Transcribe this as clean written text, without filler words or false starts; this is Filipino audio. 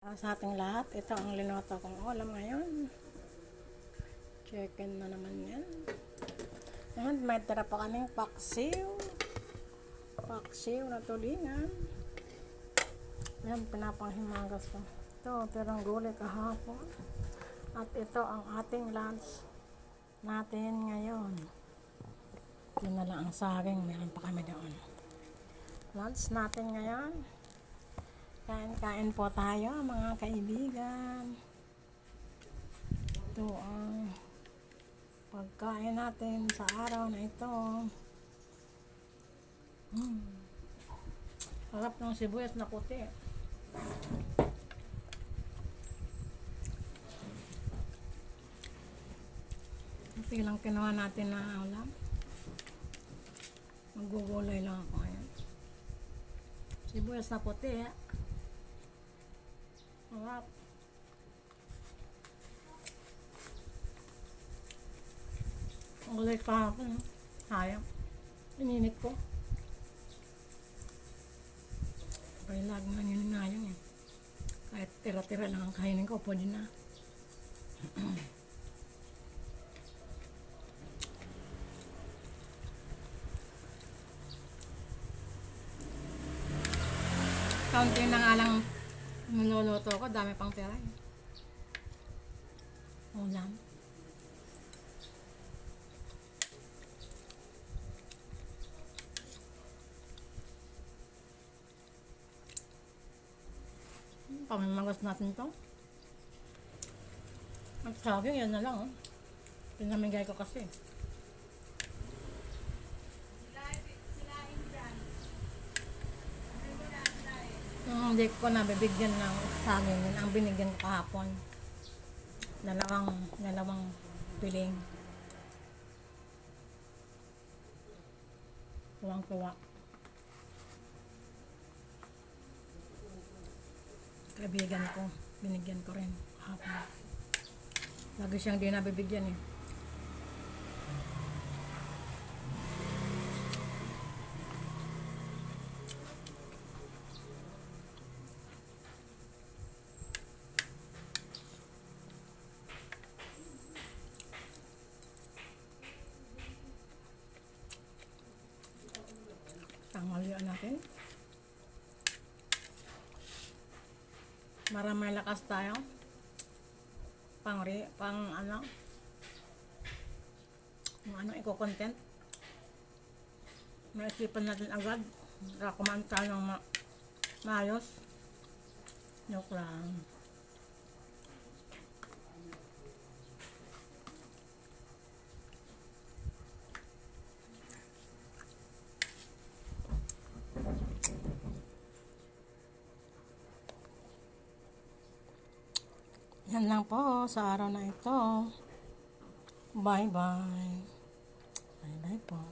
Sa ating lahat, ito ang linoto kong ulam ngayon. Chicken na naman yan. And may tira pa kaming paksiw. Paksiw na tulingan. Yan, pinapanghimagas ko. Ito, tirang gulay kahapon. At ito ang ating lunch natin ngayon. Yun na lang ang saging. Meron pa kami doon. Lunch natin ngayon. Kain-kain po tayo mga kaibigan. Ito ang pagkain natin sa araw na ito. Harap ng sibuyas na puti. Ito lang kinuha natin na ulam. Magugulay lang ako ngayon. Sibuyas na puti. Harap. Ang gulay kahapon. Sayang. Ininit ko. Kaya lagi na yun na yun eh. Kahit tira-tira lang ang kainin ko, pwede na. Kaunti na nga lang niluluto ko, dami pang tira eh. Ulam. Pamimagas natin to. At saging, yan na lang oh. Pinamigay ko kasi. Hindi ko nabibigyan ng saging. Yun ang binigyan ko kahapon. Dalawang piling. Tuwang-tuwa. Kaibigan ko, binigyan ko rin kahapon. Lagi siyang di nabibigyan eh. Tanghalian natin. Maraming lakas tayo. Pang ano? Kung ano i-content. Maisipan natin agad. Kumain tayo ng maayos. Joke lang. Yan lang po sa araw na ito. Bye bye. Bye bye po.